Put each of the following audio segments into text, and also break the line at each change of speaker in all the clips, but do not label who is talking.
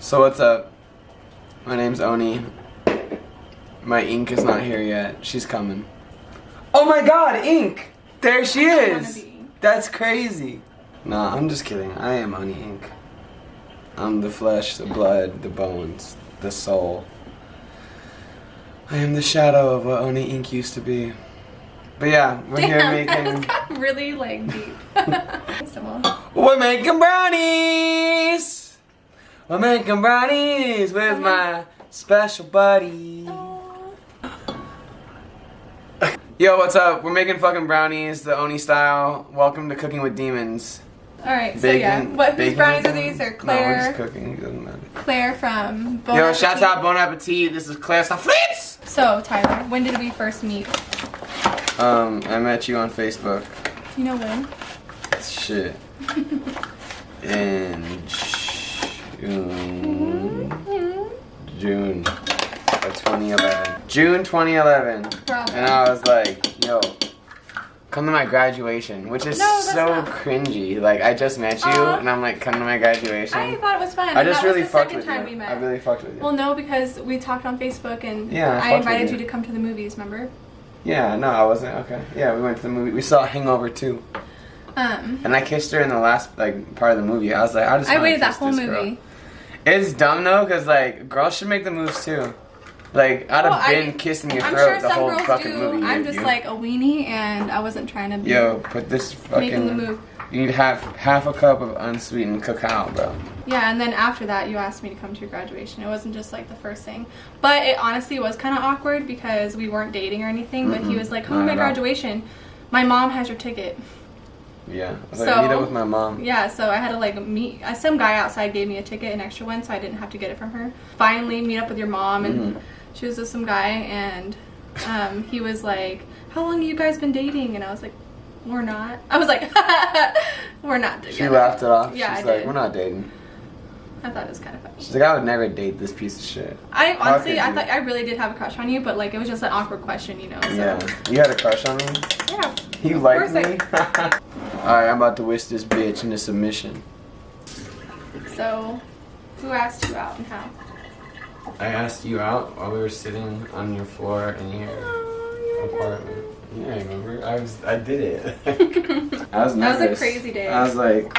So what's up? My name's Oni. My ink is not here yet. She's coming. Oh my god, ink! There she is! That's crazy. Nah, I'm just kidding. I am Oni Ink. I'm the flesh, the blood, the bones, the soul. I am the shadow of what Oni Ink used to be. But yeah, we're here making...
That got really like deep.
We're making brownies! We're making brownies with my special buddy. Yo, what's up? We're making fucking brownies, the Oni style. Welcome to Cooking with Demons.
Alright, so yeah. Whose brownies are these? Or Claire?
No, we're just cooking. It doesn't matter.
Claire from Bon
Yo,
Appetit.
shouts out Bon Appetit. This is Claire Safritz!
So, Tyler, when did we first meet?
I met you on Facebook.
You know when?
Shit. In June of 2011. June 2011.
Probably.
And I was like, yo, come to my graduation, which is so cringy. Like, I just met you, and I'm like, come to my graduation.
I thought it was fun.
I just really
fucked
with you.
We met.
I really fucked with you.
Well, no, because we talked on Facebook, and
yeah,
I invited you to come to the movies, remember?
Yeah, no, I wasn't. Okay. Yeah, we went to the movie. We saw Hangover 2. And I kissed her in the last, like, part of the movie. I was like, I
waited that whole movie.
Girl. It's dumb, though, because, like, girls should make the moves, too. Like, I'd have been kissing your throat the whole fucking movie.
I'm just like a weenie, and I wasn't trying to be
put this fucking...
making the move.
You need half a cup of unsweetened cacao, bro.
Yeah, and then after that, you asked me to come to your graduation. It wasn't just like the first thing. But it honestly was kind of awkward because we weren't dating or anything, but he was like, come to my graduation. My mom has your ticket.
Yeah, I was like, meet up with my mom.
Yeah, so I had to like meet, some guy outside gave me a ticket, an extra one, so I didn't have to get it from her. Finally, meet up with your mom, and she was with some guy, and he was like, how long have you guys been dating? And I was like, we're not. I was like, we're not together.
She laughed it off.
Yeah,
She's like, we're not dating.
I thought it was kind of funny.
She's like, I would never date this piece of shit.
I honestly, I thought I really did have a crush on you, but like it was just an awkward question, you know. So.
Yeah, you had a crush on me?
Yeah.
You liked me? Alright, I'm about to whisk this bitch into submission.
So, who asked you out and how?
I asked you out while we were sitting on your floor in your apartment. Yeah, I remember. I did it. I was nervous.
That was a crazy day.
I was like,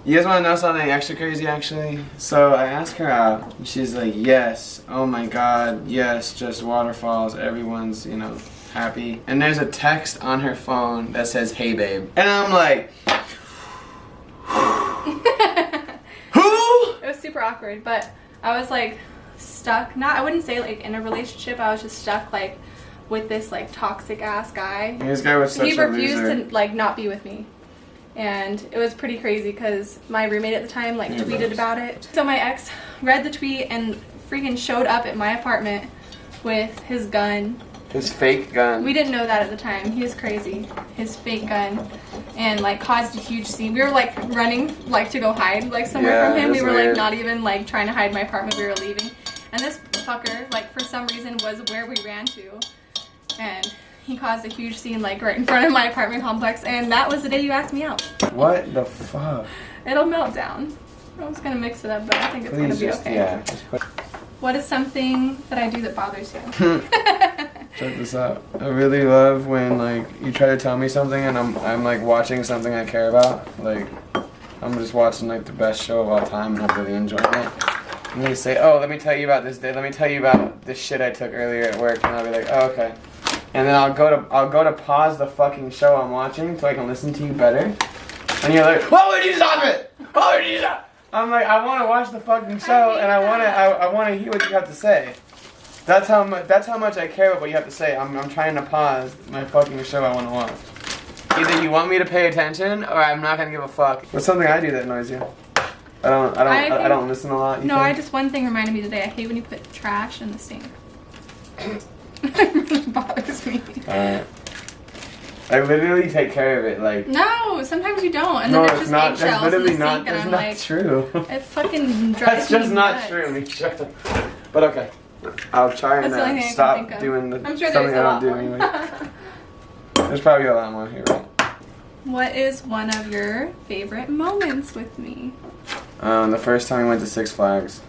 you guys want to know something extra crazy, actually? So I asked her out, and she's like, yes, oh my god, yes, just waterfalls, everyone's, you know, happy. And there's a text on her phone that says, hey babe. And I'm like, who?
It was super awkward, but I was like stuck, I wouldn't say like in a relationship, I was just stuck like with this like toxic ass guy.
This guy was such a loser.
He refused to like not be with me. And it was pretty crazy because my roommate at the time like tweeted about it. So my ex read the tweet and freaking showed up at my apartment with his gun.
His fake gun.
We didn't know that at the time. He was crazy. His fake gun. And like caused a huge scene. We were like running like to go hide like somewhere from him. We were like not even like trying to hide my apartment. We were leaving. And this fucker like for some reason was where we ran to. And he caused a huge scene like right in front of my apartment complex, and that was the day you asked me out.
What the fuck?
It'll melt down. I was gonna mix it up, but I think it's gonna be okay.
Yeah.
What is something that I do that bothers you?
Check this out. I really love when like you try to tell me something and I'm like watching something I care about. Like I'm just watching like the best show of all time and I'm really enjoying it. And you say, oh, let me tell you about this day. Let me tell you about this shit I took earlier at work, and I'll be like, oh, okay. And then I'll go to pause the fucking show I'm watching so I can listen to you better. And you're like, why would you stop it? Why would you stop? I'm like, I want to watch the fucking show and I want to hear what you have to say. That's how much I care about what you have to say. I'm trying to pause my fucking show I want to watch. Either you want me to pay attention or I'm not gonna give a fuck. What's something I do that annoys you? I don't listen a lot.
One thing reminded me today. I hate when you put trash in the sink. It really bothers me.
I literally take care of it, like.
No, sometimes you don't, and then it's just eggshells in the sink, and I'm like,
true.
It fucking drives me
That's just not
nuts.
true, Misha. But okay, I'll try and stop doing the something I don't do anyway. There's probably a lot more here, right?
What is one of your favorite moments with me?
The first time we went to Six Flags.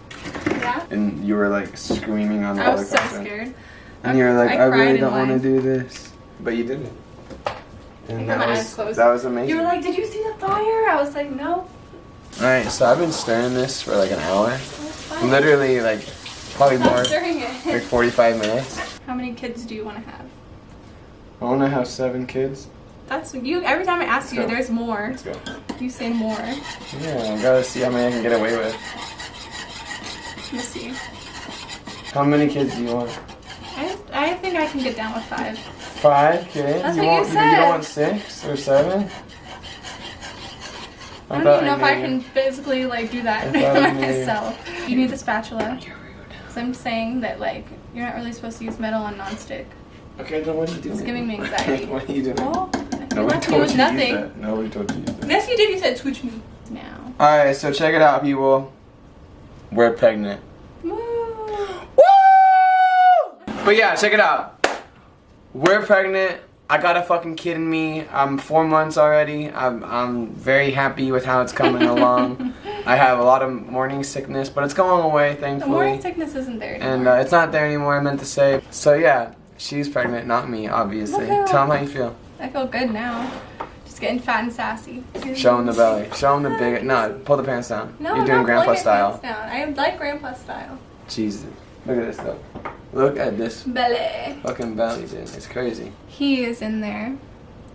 Yeah?
And you were like screaming on the
I was
roller
so
coaster.
scared.
And you were like, I really don't want to
line.
do this. But you did it. And
I got my eyes closed.
that was amazing.
You were like, did you see the fire? I was like, no.
Alright, so I've been stirring this for like an hour. Literally like probably
Stop
more,
stirring it.
like 45 minutes.
How many kids do you want to have?
I want to have 7 kids.
That's you. Every time I ask you,
go.
there's more.
Let's go.
You say more.
Yeah, I gotta see how many I can get away with.
Let me see.
How many kids do you want?
I think I can get down with 5.
5 kids?
That's
you
what
want,
you said.
You don't want 6 or 7?
I don't even know if I can physically like do that myself. You need the spatula. Because I'm saying that like you're not really supposed to use metal on nonstick.
Okay, then what are you doing?
It's giving me anxiety.
What are you doing?
Well,
Nobody
left me
told
with
you to
nothing.
use that. Nobody told you to use that.
Yes, you did. You said switch me now.
Alright, so check it out, people. We're pregnant.
Woo!
Woo! But yeah, check it out. We're pregnant. I got a fucking kid in me. I'm 4 months already. I'm very happy with how it's coming along. I have a lot of morning sickness, but it's going away, thankfully.
The morning sickness isn't there anymore.
And it's not there anymore, I meant to say. So yeah, she's pregnant, not me, obviously.
Woohoo.
Tell them how you feel.
I feel good now. Just getting fat and sassy.
Show them the belly. Show them the big. No, pull the pants down.
No,
You're doing
I'm
grandpa
pulling my
style.
pants down. I like grandpa style.
Jesus. Look at this though. Look at this
Belly.
fucking belly, dude. It's crazy.
He is in there.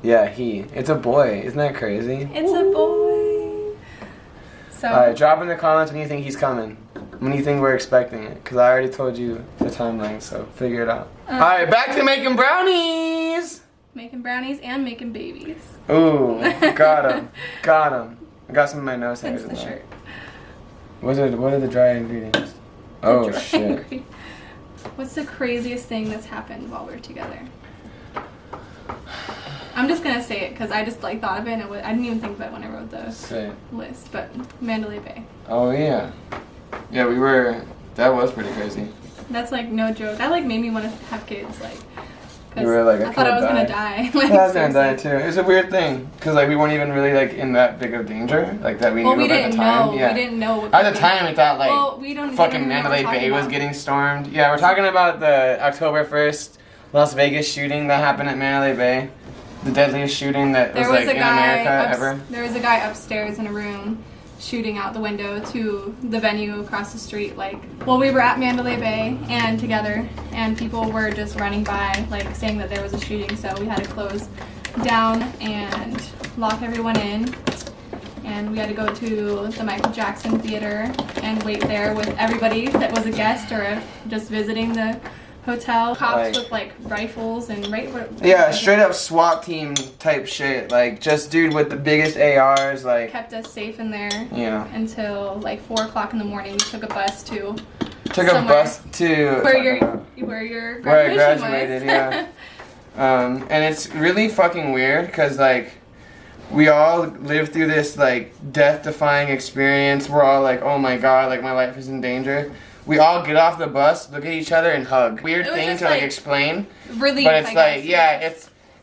Yeah, he. It's a boy. Isn't that crazy?
It's a boy. So.
Alright, drop in the comments when you think he's coming. When you think we're expecting it. Because I already told you the timeline, so figure it out. Alright, back to making brownies!
Making brownies and making babies.
Ooh, got him. Got him. I got some in my nose hairs.
That's the shirt.
What are the dry ingredients? Oh,
Dry
shit.
ingredient. What's the craziest thing that's happened while we're together? I'm just gonna say it because I just like thought of it and I didn't even think of it when I wrote the
Say it.
list. But Mandalay Bay.
Oh, yeah. Yeah, that was pretty crazy.
That's like no joke. That like made me want to have kids. Like,
You were like,
I thought I was gonna die. Like,
I was gonna die
seriously.
too. It's a weird thing because like we weren't even really like in that big of danger, like that we
Well,
knew
we
about at
didn't
the time.
know.
Yeah.
We didn't know. What
At the time, we thought like
well, we don't
fucking
even know what we're
Mandalay
talking
Bay was
about.
getting stormed. Yeah, we're talking about the October 1st Las Vegas shooting that happened at Mandalay Bay, the deadliest shooting that was like in America ever.
There was a guy upstairs in a room shooting out the window to the venue across the street. Like, well, we were at Mandalay Bay and together, and people were just running by, like saying that there was a shooting. So we had to close down and lock everyone in, and we had to go to the Michael Jackson Theater and wait there with everybody that was a guest or just visiting the hotel. Cops with like rifles and
Yeah, straight up SWAT team type shit. Like just dude with the biggest ARs. Like
kept us safe in there.
Yeah.
Until like 4 o'clock in the morning. We took a bus to where your
where I
graduation
graduated.
was.
Yeah. And it's really fucking weird because like we all lived through this like death-defying experience. We're all like, oh my god, like my life is in danger. We all get off the bus, look at each other, and hug. Weird thing to like explain.
Relief,
but it's like, yeah,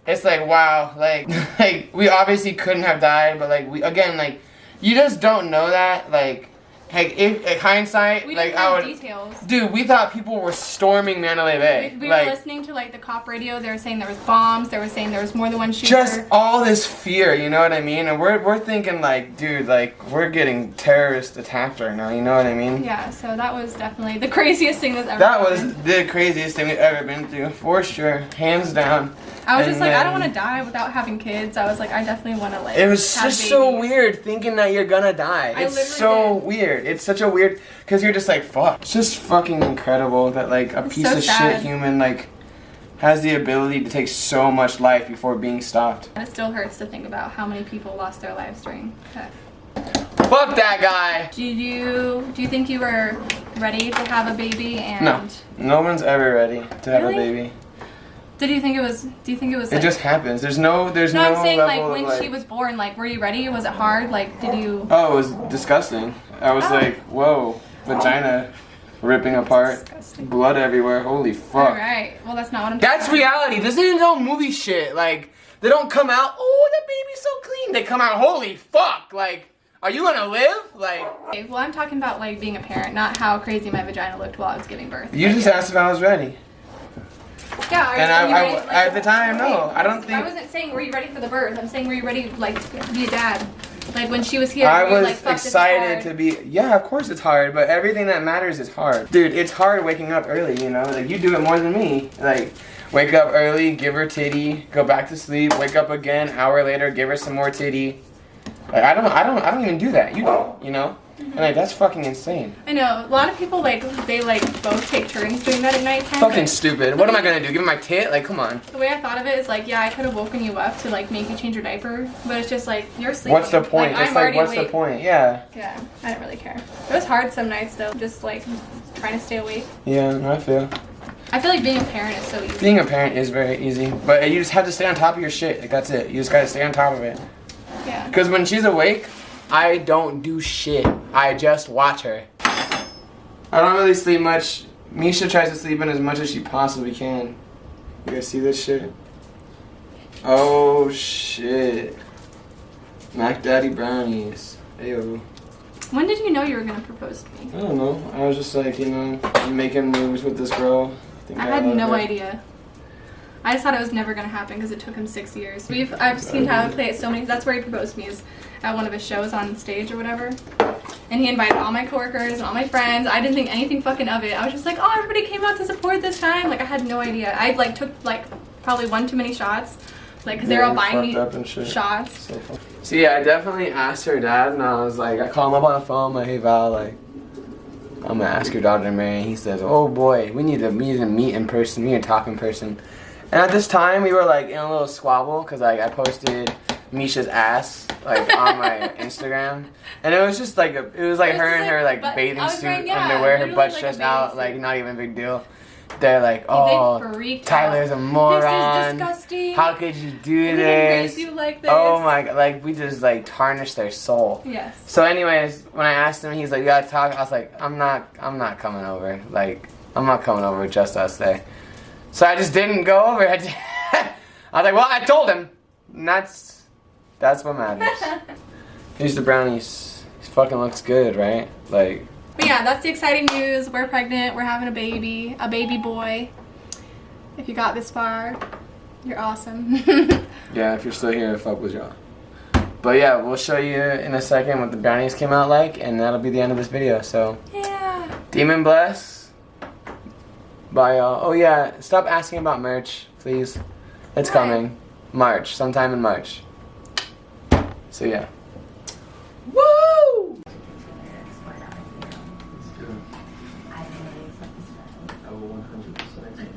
it's like wow, like like we obviously couldn't have died, but like we again like you just don't know that like. If hindsight,
we
like
didn't
I
have
would,
details.
Dude, we thought people were storming Mandalay Bay.
We
like,
were listening to like the cop radio. They were saying there was bombs. They were saying there was more than one shooter.
Just all this fear, you know what I mean? And we're thinking like, dude, like we're getting terrorist attacked right now. You know what I mean?
Yeah. So that was definitely the craziest thing that's ever.
That
happened.
was the craziest thing we've ever been through, for sure, hands down.
I was just like, I don't want to die without having kids. I was like, I definitely want to like.
It was
have
just
babies.
so weird thinking that you're gonna die. It's so weird. It's such a weird, because you're just like, fuck. It's just fucking incredible that like a piece of shit human like has the ability to take so much life before being stopped.
And it still hurts to think about how many people lost their lives during that.
Fuck that guy.
Do you think you were ready to have a baby? And
no one's ever ready to have a baby.
Do you think it was? Like,
it just happens. There's no.
I'm saying like
level
when
of,
she was born, like were you ready? Was it hard? Like did you?
Oh, it was disgusting. I was like, whoa, vagina ripping apart, blood everywhere. Holy fuck.
All right. Well, that's not what I'm.
That's reality. This isn't no movie shit. Like They don't come out, oh, the baby's so clean. They come out, holy fuck, like, are you gonna live? Like.
Okay, well, I'm talking about like being a parent, not how crazy my vagina looked while I was giving birth.
You just asked if I was ready.
Yeah,
and at the time, no, I don't think.
I wasn't saying were you ready for the birth. I'm saying were you ready like to be a dad? Like when she was here,
I was
like, fuck,
excited to be. Yeah, of course it's hard, but everything that matters is hard, dude. It's hard waking up early, you know. Like you do it more than me. Like wake up early, give her titty, go back to sleep, wake up again, hour later, give her some more titty. Like I don't even do that. You do, you know. And like that's fucking insane.
I know. A lot of people like they like both take turns doing that at nighttime.
Fucking stupid. What am I gonna do? Give him my tit? Like come on.
The way I thought of it is like, yeah, I could have woken you up to like make you change your diaper, but it's just like you're sleeping.
What's the point?
Like,
It's like what's the point? Yeah.
Yeah, I didn't really care. It was hard some nights though, just like trying to stay awake.
Yeah, I feel
like being a parent is so easy.
Being a parent is very easy, but you just have to stay on top of your shit. Like that's it. You just gotta stay on top of it.
Yeah.
Because when she's awake, I don't do shit. I just watch her. I don't really sleep much. Misha tries to sleep in as much as she possibly can. You guys see this shit? Oh shit. Mac Daddy Brownies. Ayo.
When did you know you were gonna propose to me?
I don't know. I was just like, you know, I'm making moves with this girl.
I had no idea. I just thought it was never gonna happen because it took him 6 years. I've seen Tyler play it so many. That's where he proposed to me, is at one of his shows on stage or whatever. And he invited all my coworkers and all my friends. I didn't think anything fucking of it. I was just like, oh, everybody came out to support this time. Like I had no idea. I like took like probably one too many shots, like because they were all buying me shots.
So yeah, I definitely asked her dad, and I was like, I called him up on the phone, like, hey Val, like, I'm gonna ask your daughter to marry. He says, oh boy, we need to meet in person. We need to talk in person. And at this time, we were like in a little squabble because like I posted Misha's ass like on my Instagram, and it was just like her in her like bathing suit, underwear, her butt stretched out, like not even a big deal. They're like, oh, Tyler's a moron.
This is disgusting.
How could you do
we
this?
didn't raise you like this.
Oh my god, like we just like tarnished their soul.
Yes.
So anyways, when I asked him, he's like, you gotta talk. I was like, I'm not coming over. Like, I'm not coming over with just us there. So I just didn't go over. I was like, well, I told him. And that's what matters. Here's the brownies. He fucking looks good, right? Like.
But yeah, that's the exciting news. We're pregnant. We're having a baby boy. If you got this far, you're awesome.
Yeah, if you're still here, fuck with y'all. But yeah, we'll show you in a second what the brownies came out like, and that'll be the end of this video. So.
Yeah.
Demon bless. Bye y'all. Oh yeah, stop asking about merch, please. It's coming. March, sometime in March. So yeah. Woo! I 100%.